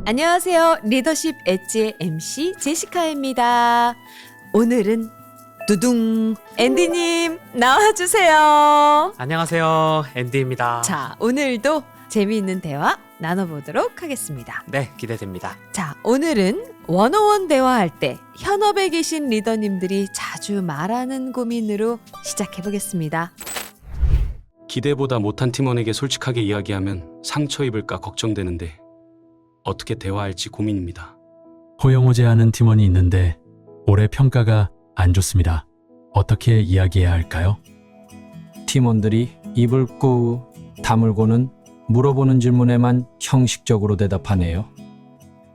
안녕하세요. 리더십 엣지의 MC 제시카입니다. 오늘은 두둥 앤디님 나와주세요. 안녕하세요, 앤디입니다. 자, 오늘도 재미있는 대화 나눠보도록 하겠습니다. 네, 기대됩니다. 자, 오늘은 원어원 대화할 때 현업에 계신 리더님들이 자주 말하는 고민으로 시작해보겠습니다. 기대보다 못한 팀원에게 솔직하게 이야기하면 상처 입을까 걱정되는데 어떻게 대화할지 고민입니다. 호영호재하는 팀원이 있는데 올해 평가가 안 좋습니다. 어떻게 이야기해야 할까요? 팀원들이 입을 꾹 다물고는 물어보는 질문에만 형식적으로 대답하네요.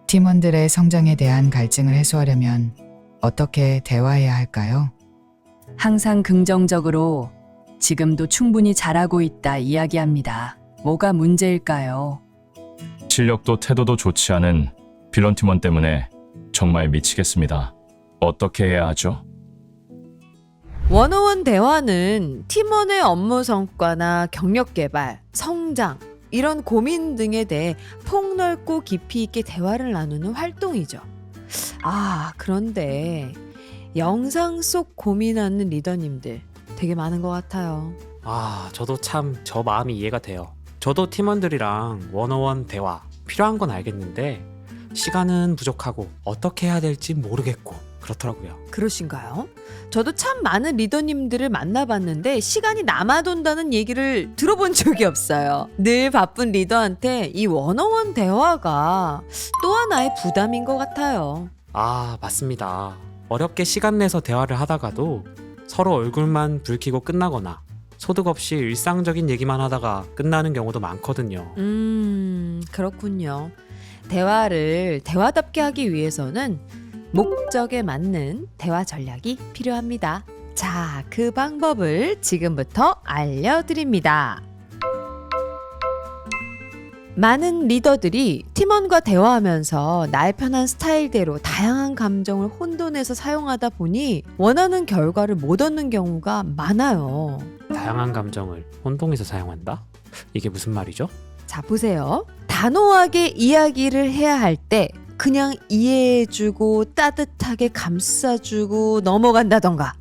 팀원들의 성장에 대한 갈증을 해소하려면 어떻게 대화해야 할까요? 항상 긍정적으로 지금도 충분히 잘하고 있다 이야기합니다. 뭐가 문제일까요? 실력도 태도도 좋지 않은 빌런 팀원 때문에 정말 미치겠습니다. 어떻게 해야 하죠? 원어원 대화는 팀원의 업무 성과나 경력 개발, 성장, 이런 고민 등에 대해 폭넓고 깊이 있게 대화를 나누는 활동이죠. 그런데 영상 속 고민하는 리더님들 되게 많은 것 같아요. 저도 참 저 마음이 이해가 돼요. 저도 팀원들이랑 원어원 대화 필요한 건 알겠는데 시간은 부족하고 어떻게 해야 될지 모르겠고 그렇더라고요. 그러신가요? 저도 참 많은 리더님들을 만나봤는데 시간이 남아돈다는 얘기를 들어본 적이 없어요. 늘 바쁜 리더한테 이 원어원 대화가 또 하나의 부담인 것 같아요. 맞습니다. 어렵게 시간 내서 대화를 하다가도 서로 얼굴만 붉히고 끝나거나 소득 없이 일상적인 얘기만 하다가 끝나는 경우도 많거든요. 그렇군요. 대화를 대화답게 하기 위해서는 목적에 맞는 대화 전략이 필요합니다. 자, 그 방법을 지금부터 알려드립니다. 많은 리더들이 팀원과 대화하면서 나의 편한 스타일대로 다양한 감정을 혼돈해서 사용하다 보니 원하는 결과를 못 얻는 경우가 많아요. 다양한 감정을 혼동해서 사용한다? 이게 무슨 말이죠? 자, 보세요. 단호하게 이야기를 해야 할 때 그냥 이해해주고 따뜻하게 감싸주고 넘어간다던가,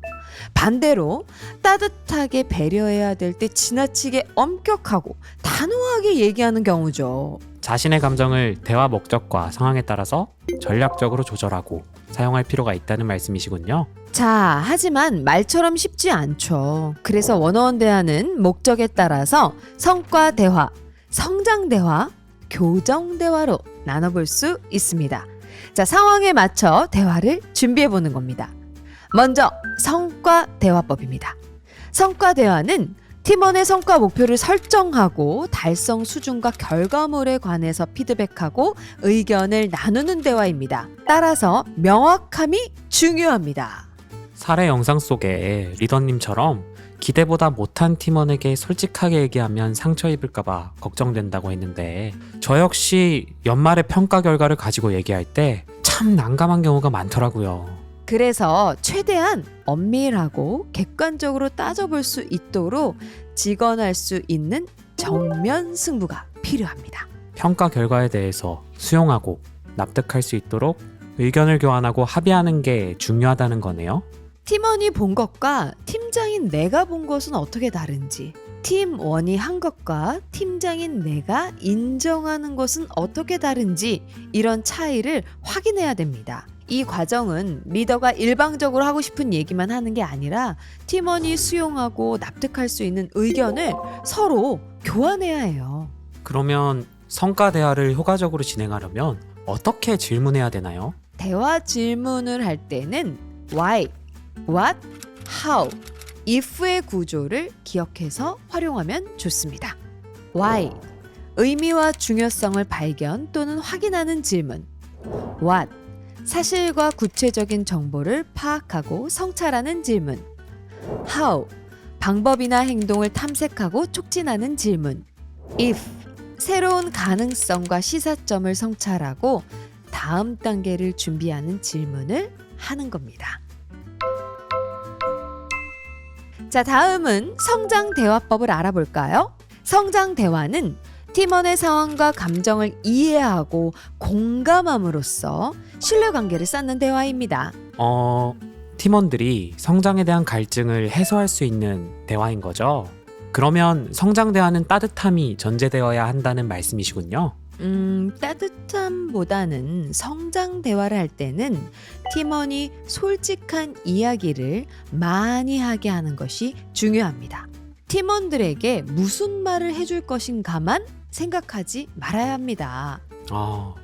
반대로 따뜻하게 배려해야 될 때 지나치게 엄격하고 단호하게 얘기하는 경우죠. 자신의 감정을 대화 목적과 상황에 따라서 전략적으로 조절하고 사용할 필요가 있다는 말씀이시군요. 자, 하지만 말처럼 쉽지 않죠. 그래서 원어원 대화는 목적에 따라서 성과 대화, 성장 대화, 교정 대화로 나눠볼 수 있습니다. 자, 상황에 맞춰 대화를 준비해 보는 겁니다. 먼저 성과 대화법입니다. 성과 대화는 팀원의 성과 목표를 설정하고 달성 수준과 결과물에 관해서 피드백하고 의견을 나누는 대화입니다. 따라서 명확함이 중요합니다. 사례 영상 속에 리더님처럼 기대보다 못한 팀원에게 솔직하게 얘기하면 상처 입을까봐 걱정된다고 했는데, 저 역시 연말의 평가 결과를 가지고 얘기할 때 참 난감한 경우가 많더라고요. 그래서 최대한 엄밀하고 객관적으로 따져볼 수 있도록 직언할 수 있는 정면 승부가 필요합니다. 평가 결과에 대해서 수용하고 납득할 수 있도록 의견을 교환하고 합의하는 게 중요하다는 거네요. 팀원이 본 것과 팀장인 내가 본 것은 어떻게 다른지, 팀원이 한 것과 팀장인 내가 인정하는 것은 어떻게 다른지, 이런 차이를 확인해야 됩니다. 이 과정은 리더가 일방적으로 하고 싶은 얘기만 하는 게 아니라 팀원이 수용하고 납득할 수 있는 의견을 서로 교환해야 해요. 그러면 성과 대화를 효과적으로 진행하려면 어떻게 질문해야 되나요? 대화 질문을 할 때는 why, what, how, if의 구조를 기억해서 활용하면 좋습니다. why, 의미와 중요성을 발견 또는 확인하는 질문. what, 사실과 구체적인 정보를 파악하고 성찰하는 질문. how, 방법이나 행동을 탐색하고 촉진하는 질문. if, 새로운 가능성과 시사점을 성찰하고 다음 단계를 준비하는 질문을 하는 겁니다. 자, 다음은 성장 대화법을 알아볼까요? 성장 대화는 팀원의 상황과 감정을 이해하고 공감함으로써 신뢰관계를 쌓는 대화입니다. 팀원들이 성장에 대한 갈증을 해소할 수 있는 대화인 거죠. 그러면 성장 대화는 따뜻함이 전제되어야 한다는 말씀이시군요. 따뜻함보다는 성장 대화를 할 때는 팀원이 솔직한 이야기를 많이 하게 하는 것이 중요합니다. 팀원들에게 무슨 말을 해줄 것인가만 생각하지 말아야 합니다.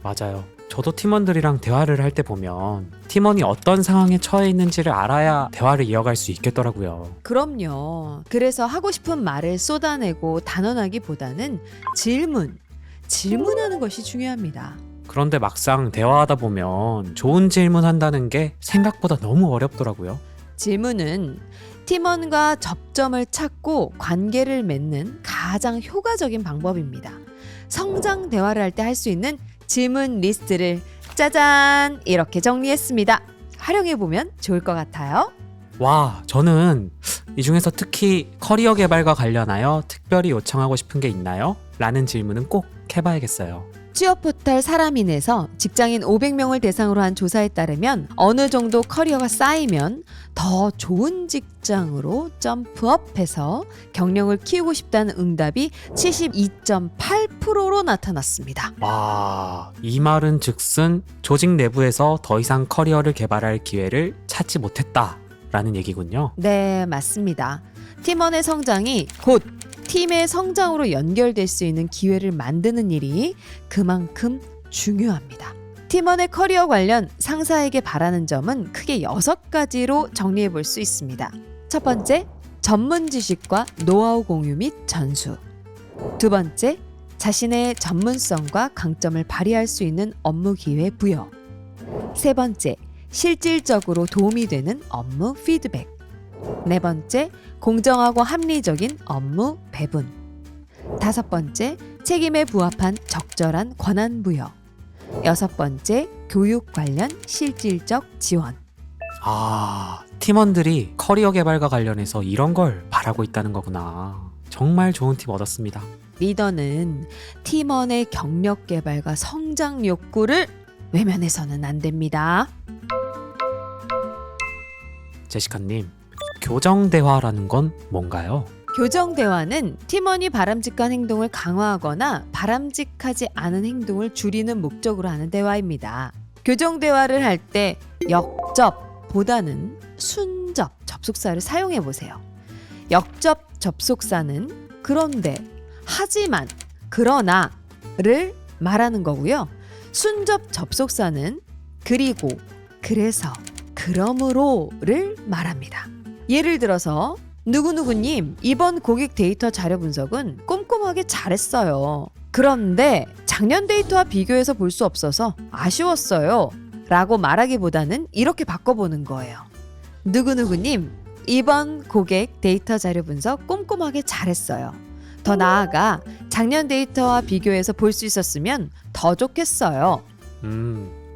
맞아요. 저도 팀원들이랑 대화를 할 때 보면 팀원이 어떤 상황에 처해 있는지를 알아야 대화를 이어갈 수 있겠더라고요. 그럼요. 그래서 하고 싶은 말을 쏟아내고 단언하기보다는 질문하는 것이 중요합니다. 그런데 막상 대화하다 보면 좋은 질문 한다는 게 생각보다 너무 어렵더라고요. 질문은 팀원과 접점을 찾고 관계를 맺는 가장 효과적인 방법입니다. 성장 대화를 할 때 할 수 있는 질문 리스트를 짜잔 이렇게 정리했습니다. 활용해보면 좋을 것 같아요. 와, 저는 이 중에서 특히 커리어 개발과 관련하여 특별히 요청하고 싶은 게 있나요? 라는 질문은 꼭 해봐야겠어요. 취업 포털 사람인에서 직장인 500명을 대상으로 한 조사에 따르면 어느 정도 커리어가 쌓이면 더 좋은 직장으로 점프업해서 경력을 키우고 싶다는 응답이 72.8%로 나타났습니다. 와, 이 말은 즉슨 조직 내부에서 더 이상 커리어를 개발할 기회를 찾지 못했다 라는 얘기군요. 네, 맞습니다. 팀원의 성장이 곧 팀의 성장으로 연결될 수 있는 기회를 만드는 일이 그만큼 중요합니다. 팀원의 커리어 관련 상사에게 바라는 점은 크게 6가지로 정리해 볼 수 있습니다. 첫 번째, 전문 지식과 노하우 공유 및 전수. 두 번째, 자신의 전문성과 강점을 발휘할 수 있는 업무 기회 부여. 세 번째, 실질적으로 도움이 되는 업무 피드백. 네 번째, 공정하고 합리적인 업무 배분. 다섯 번째, 책임에 부합한 적절한 권한 부여. 여섯 번째, 교육 관련 실질적 지원. 팀원들이 커리어 개발과 관련해서 이런 걸 바라고 있다는 거구나. 정말 좋은 팁 얻었습니다. 리더는 팀원의 경력 개발과 성장 욕구를 외면해서는 안 됩니다. 제시카님, 교정 대화라는 건 뭔가요? 교정 대화는 팀원이 바람직한 행동을 강화하거나 바람직하지 않은 행동을 줄이는 목적으로 하는 대화입니다. 교정 대화를 할 때 역접보다는 순접 접속사를 사용해 보세요. 역접 접속사는 그런데, 하지만, 그러나를 말하는 거고요. 순접 접속사는 그리고, 그래서, 그러므로를 말합니다. 예를 들어서 누구누구님, 이번 고객 데이터 자료 분석은 꼼꼼하게 잘했어요. 그런데 작년 데이터와 비교해서 볼 수 없어서 아쉬웠어요. 라고 말하기보다는 이렇게 바꿔보는 거예요. 누구누구님, 이번 고객 데이터 자료 분석 꼼꼼하게 잘했어요. 더 나아가 작년 데이터와 비교해서 볼 수 있었으면 더 좋겠어요.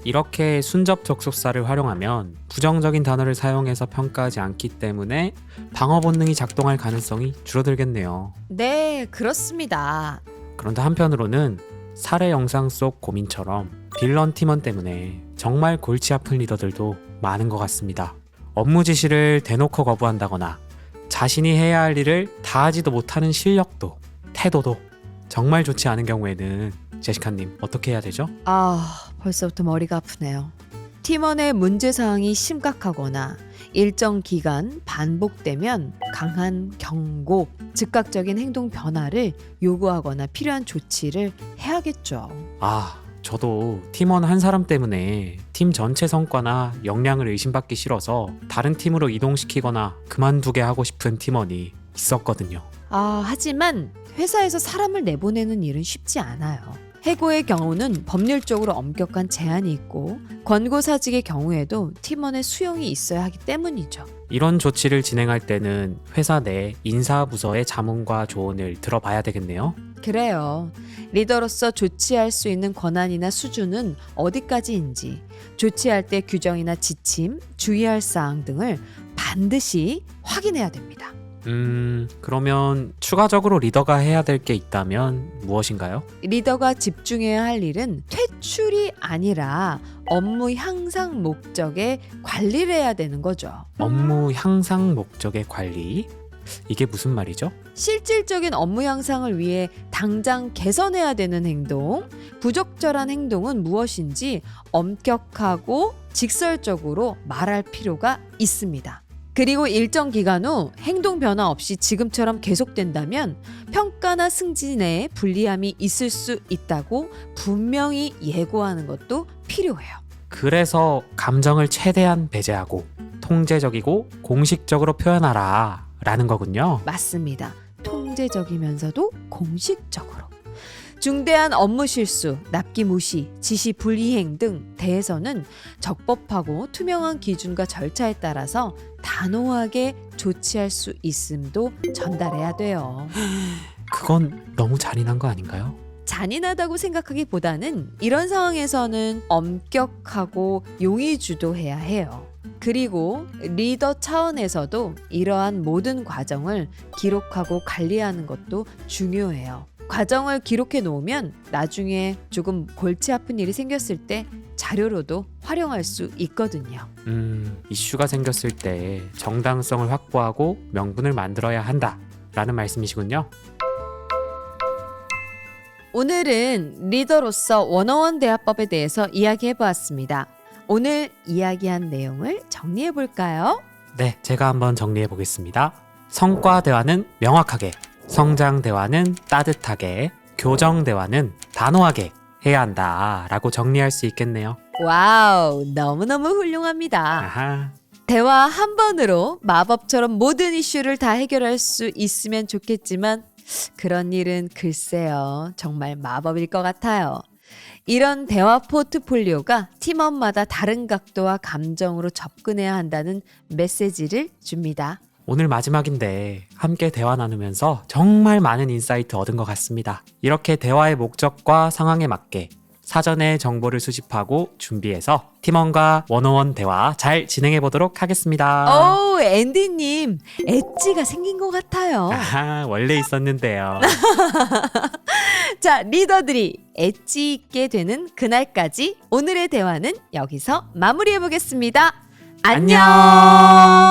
이렇게 순접 접속사를 활용하면 부정적인 단어를 사용해서 평가하지 않기 때문에 방어 본능이 작동할 가능성이 줄어들겠네요. 네, 그렇습니다. 그런데 한편으로는 사례 영상 속 고민처럼 빌런 팀원 때문에 정말 골치 아픈 리더들도 많은 것 같습니다. 업무 지시를 대놓고 거부한다거나 자신이 해야 할 일을 다 하지도 못하는 실력도, 태도도 정말 좋지 않은 경우에는 제시카님 어떻게 해야 되죠? 벌써부터 머리가 아프네요. 팀원의 문제사항이 심각하거나 일정 기간 반복되면 강한 경고, 즉각적인 행동 변화를 요구하거나 필요한 조치를 해야겠죠. 저도 팀원 한 사람 때문에 팀 전체 성과나 역량을 의심받기 싫어서 다른 팀으로 이동시키거나 그만두게 하고 싶은 팀원이 있었거든요. 하지만 회사에서 사람을 내보내는 일은 쉽지 않아요. 해고의 경우는 법률적으로 엄격한 제한이 있고 권고사직의 경우에도 팀원의 수용이 있어야 하기 때문이죠. 이런 조치를 진행할 때는 회사 내 인사부서의 자문과 조언을 들어봐야 되겠네요. 그래요. 리더로서 조치할 수 있는 권한이나 수준은 어디까지인지, 조치할 때 규정이나 지침, 주의할 사항 등을 반드시 확인해야 됩니다. 그러면 추가적으로 리더가 해야 될 게 있다면 무엇인가요? 리더가 집중해야 할 일은 퇴출이 아니라 업무 향상 목적의 관리를 해야 되는 거죠. 업무 향상 목적의 관리? 이게 무슨 말이죠? 실질적인 업무 향상을 위해 당장 개선해야 되는 행동, 부적절한 행동은 무엇인지 엄격하고 직설적으로 말할 필요가 있습니다. 그리고 일정 기간 후 행동 변화 없이 지금처럼 계속된다면 평가나 승진에 불리함이 있을 수 있다고 분명히 예고하는 것도 필요해요. 그래서 감정을 최대한 배제하고 통제적이고 공식적으로 표현하라 라는 거군요. 맞습니다. 통제적이면서도 공식적으로. 중대한 업무 실수, 납기 무시, 지시 불이행 등 대해서는 적법하고 투명한 기준과 절차에 따라서 단호하게 조치할 수 있음도 전달해야 돼요. 그건 너무 잔인한 거 아닌가요? 잔인하다고 생각하기보다는 이런 상황에서는 엄격하고 용의주도해야 해요. 그리고 리더 차원에서도 이러한 모든 과정을 기록하고 관리하는 것도 중요해요. 과정을 기록해 놓으면 나중에 조금 골치 아픈 일이 생겼을 때 자료로도 활용할 수 있거든요. 이슈가 생겼을 때 정당성을 확보하고 명분을 만들어야 한다 라는 말씀이시군요. 오늘은 리더로서 원어원 대화법에 대해서 이야기해 보았습니다. 오늘 이야기한 내용을 정리해 볼까요? 네, 제가 한번 정리해 보겠습니다. 성과 대화는 명확하게, 성장 대화는 따뜻하게, 교정 대화는 단호하게 해야 한다 라고 정리할 수 있겠네요. 와우, 너무너무 훌륭합니다. 아하. 대화 한 번으로 마법처럼 모든 이슈를 다 해결할 수 있으면 좋겠지만 그런 일은 글쎄요, 정말 마법일 것 같아요. 이런 대화 포트폴리오가 팀원마다 다른 각도와 감정으로 접근해야 한다는 메시지를 줍니다. 오늘 마지막인데 함께 대화 나누면서 정말 많은 인사이트 얻은 것 같습니다. 이렇게 대화의 목적과 상황에 맞게 사전에 정보를 수집하고 준비해서 팀원과 원어원 대화 잘 진행해 보도록 하겠습니다. 오, 앤디님, 엣지가 생긴 것 같아요. 아하, 원래 있었는데요. 자, 리더들이 엣지 있게 되는 그날까지 오늘의 대화는 여기서 마무리해 보겠습니다. 안녕!